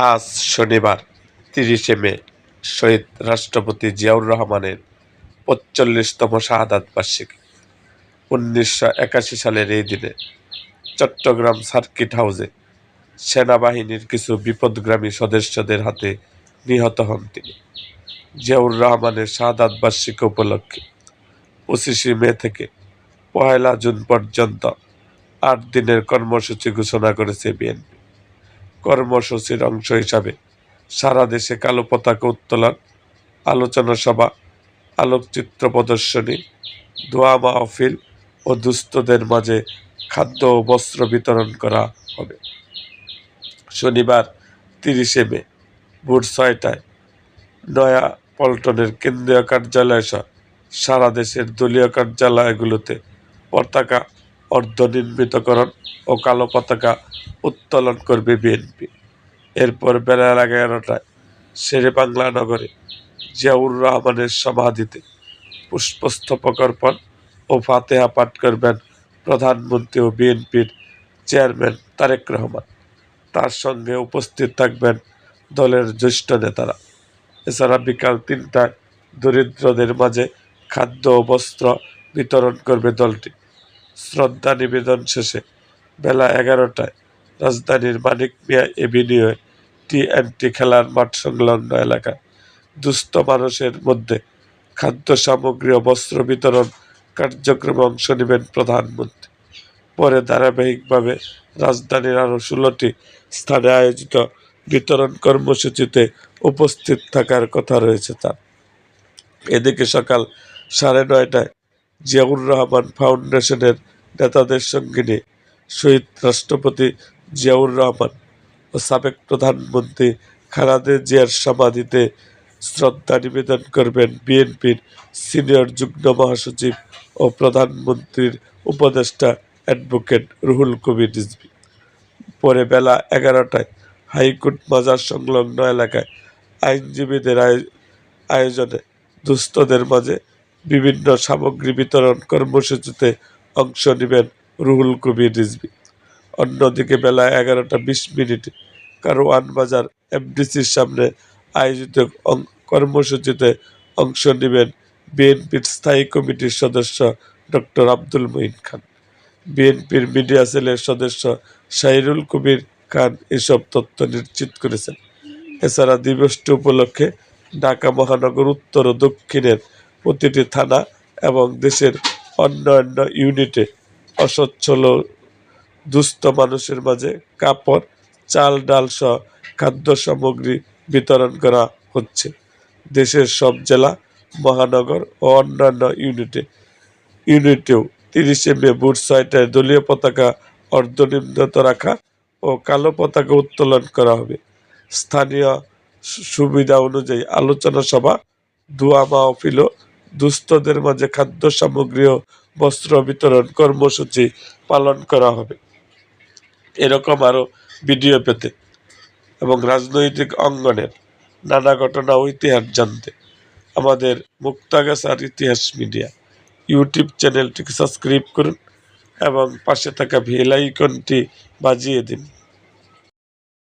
আজ শনিবার ৩০শে মে শহীদ রাষ্ট্রপতি জিয়াউর রহমানের ৪৫তম শাহাদাত বার্ষিকী। ১৯৮১ সালের এই দিনে চট্টগ্রাম সার্কিট হাউসে সেনাবাহিনীর কিছু বিপথগামী সদস্যদের হাতে নিহত হন তিনি। জিয়াউর রহমানের শাহাদাত বার্ষিকী উপলক্ষে ২৫শে মে থেকে ১লা জুন পর্যন্ত ৮ দিনের কর্মসূচি ঘোষণা করেছে বিএনপি। কর্মসূচির অংশ হিসাবে সারা দেশে কালো পতাকা উত্তোলন, আলোচনা সভা, আলোকচিত্র প্রদর্শনী, দোয়া মাহফিল ও দুস্থদের মাঝে খাদ্য ও বস্ত্র বিতরণ করা হবে। শনিবার ৩০শে মে ভোর ৬টায় নয়া পল্টনের কেন্দ্রীয় কার্যালয় সহ সারা দেশের দলীয় কার্যালয়গুলোতে পতাকা অর্ধনির্মিতকরণ ও কালো পতাকা উত্তোলন করবে বিএনপি। এরপর বেলা ১১টায় শেরেবাংলা নগরে জিয়াউর রহমানের সমাধিতে পুষ্পস্তবক অর্পণ ও ফাতেহা পাঠ করবেন প্রধানমন্ত্রী ও বিএনপির চেয়ারম্যান তারেক রহমান। তার সঙ্গে উপস্থিত থাকবেন দলের জ্যেষ্ঠ নেতারা। এছাড়া বিকাল ৩টায় দরিদ্রদের মাঝে খাদ্য ও বস্ত্র বিতরণ করবে দলটি। শ্রদ্ধা নিবেদন শেষে বেলা ১১টায় রাজধানীর মানিক মিয়া এভিনিউয়ে টি&টি খেলার মাঠ সংলগ্ন এলাকায় দুস্থ মানুষের মধ্যে খাদ্য সামগ্রী ও বস্ত্র বিতরণ কার্যক্রমে অংশ নেবেন প্রধানমন্ত্রী। পরে ধারাবাহিকভাবে রাজধানীর আরও ১৬টি স্থানে আয়োজিত বিতরণ কর্মসূচিতে উপস্থিত থাকার কথা রয়েছে তার। এদিকে সকাল ৯:৩০টায় জিয়াউর রহমান ফাউন্ডেশনের নেতাদের সঙ্গে নিয়ে শহীদ রাষ্ট্রপতি জিয়াউর রহমান ও সাবেক প্রধানমন্ত্রী খালেদা জিয়ার সমাধিতে শ্রদ্ধা নিবেদন করবেন বিএনপির সিনিয়র যুগ্ম মহাসচিব ও প্রধানমন্ত্রীর উপদেষ্টা অ্যাডভোকেট রুহুল কবির রিজভী। পরে বেলা ১১টায় হাইকোর্ট মাজার সংলগ্ন এলাকায় আইনজীবীদের আয়োজনে দুস্থদের মাঝে বিভিন্ন সামগ্রী বিতরণ কর্মসূচিতে অংশ নেবেন রুহুল কবির রিজভী। অন্যদিকে বেলা ১১টা ২০ মিনিটে কারওয়ান বাজার এফডিসির সামনে আয়োজিত কর্মসূচিতে অংশ নেবেন বিএনপির স্থায়ী কমিটির সদস্য ডক্টর আব্দুল মঈন খান। বিএনপির মিডিয়া সেলের সদস্য শাহিরুল কবির খান এসব তথ্য নিশ্চিত করেছেন। এছাড়া দিবসটি উপলক্ষে ঢাকা মহানগর উত্তর ও দক্ষিণের প্রতিটি থানা এবং দেশের অন্যান্য ইউনিটে অসচ্ছল দুস্থ মানুষের মাঝে কাপড়, চাল, ডাল সহ খাদ্য সামগ্রী বিতরণ করা হচ্ছে। দেশের সব জেলা, মহানগর ও অন্যান্য ইউনিটেও ৩০শে মে ভোর ৬টায় দলীয় পতাকা অর্ধনির্মিত রাখা ও কালো পতাকা উত্তোলন করা হবে। স্থানীয় সুবিধা অনুযায়ী আলোচনা সভা, দোয়া মাহফিল ও দুস্থদের মাঝে খাদ্য সামগ্রী ও বস্ত্র বিতরণ কর্মসূচি পালন করা হবে। এরকম আরও ভিডিও পেতে এবং রাজনৈতিক অঙ্গনের নানা ঘটনা ও ইতিহাস জানতে আমাদের মুক্তাগাছার ইতিহাস মিডিয়া ইউটিউব চ্যানেলটিকে সাবস্ক্রাইব করুন এবং পাশে থাকা বেল আইকনটি বাজিয়ে দিন।